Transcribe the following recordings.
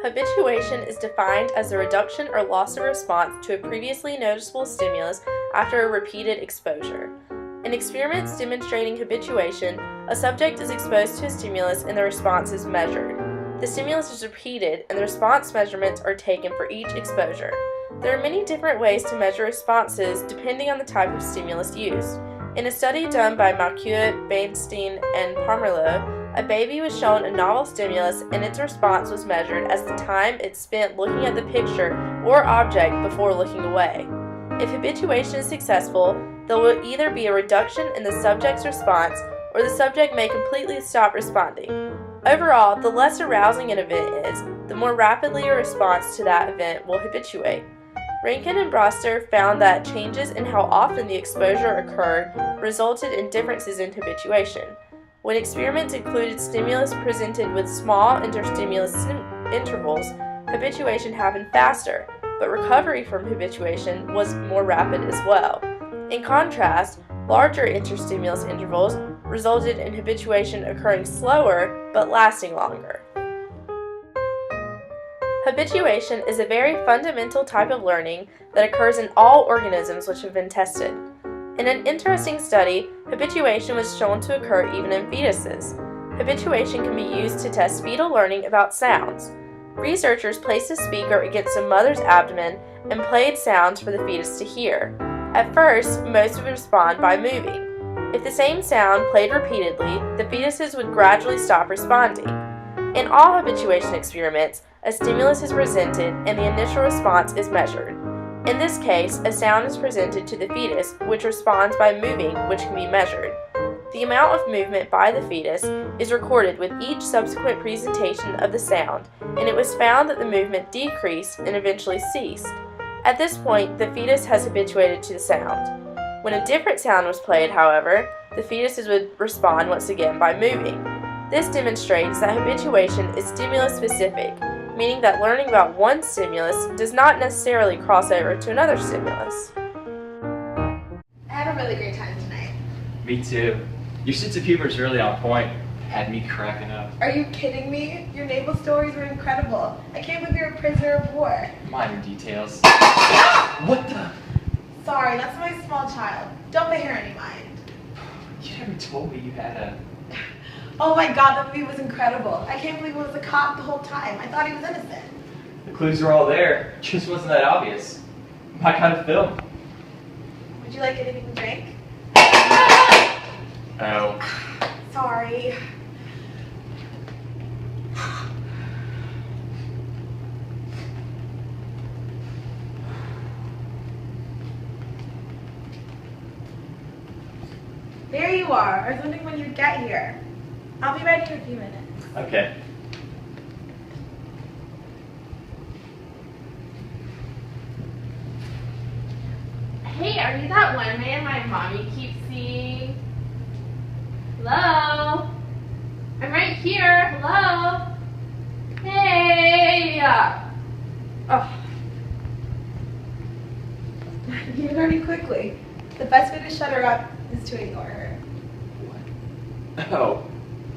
Habituation is defined as the reduction or loss of response to a previously noticeable stimulus after a repeated exposure. In experiments demonstrating habituation, a subject is exposed to a stimulus and the response is measured. The stimulus is repeated and the response measurements are taken for each exposure. There are many different ways to measure responses depending on the type of stimulus used. In a study done by Malkiut, Bainstein, and Pomerleau, a baby was shown a novel stimulus and its response was measured as the time it spent looking at the picture or object before looking away. If habituation is successful, there will either be a reduction in the subject's response or the subject may completely stop responding. Overall, the less arousing an event is, the more rapidly a response to that event will habituate. Rankin and Broster found that changes in how often the exposure occurred resulted in differences in habituation. When experiments included stimulus presented with small interstimulus intervals, habituation happened faster, but recovery from habituation was more rapid as well. In contrast, larger interstimulus intervals resulted in habituation occurring slower but lasting longer. Habituation is a very fundamental type of learning that occurs in all organisms which have been tested. In an interesting study, habituation was shown to occur even in fetuses. Habituation can be used to test fetal learning about sounds. Researchers placed a speaker against a mother's abdomen and played sounds for the fetus to hear. At first, most would respond by moving. If the same sound played repeatedly, the fetuses would gradually stop responding. In all habituation experiments, a stimulus is presented and the initial response is measured. In this case, a sound is presented to the fetus, which responds by moving, which can be measured. The amount of movement by the fetus is recorded with each subsequent presentation of the sound, and it was found that the movement decreased and eventually ceased. At this point, the fetus has habituated to the sound. When a different sound was played, however, the fetuses would respond once again by moving. This demonstrates that habituation is stimulus-specific, meaning that learning about one stimulus does not necessarily cross over to another stimulus. I had a really great time tonight. Me too. Your sense of humor is really on point. Had me cracking up. Are you kidding me? Your naval stories were incredible. I can't believe you're a prisoner of war. Minor details. What the? Sorry, that's my small child. Don't pay her any mind. You never told me you had a... Oh my god, that movie was incredible. I can't believe it was a cop the whole time. I thought he was innocent. The clues were all there. Just wasn't that obvious. My kind of film. Would you like anything to drink? Oh. Sorry. There you are. I was wondering when you'd get here. I'll be ready in a few minutes. Okay. Hey, are you that one man my mommy keeps seeing? Hello? I'm right here. Hello? Hey! Oh. You learning quickly. The best way to shut her up is to ignore her. What? Oh.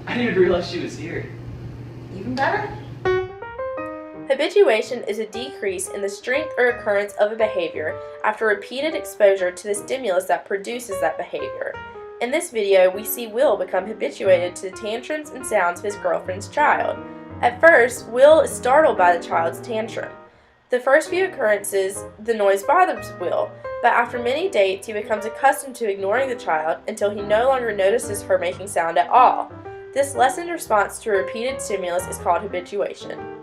I didn't even realize she was here. Even better? Habituation is a decrease in the strength or occurrence of a behavior after repeated exposure to the stimulus that produces that behavior. In this video, we see Will become habituated to the tantrums and sounds of his girlfriend's child. At first, Will is startled by the child's tantrum. The first few occurrences, the noise bothers Will, but after many dates, he becomes accustomed to ignoring the child until he no longer notices her making sound at all. This lessened response to a repeated stimulus is called habituation.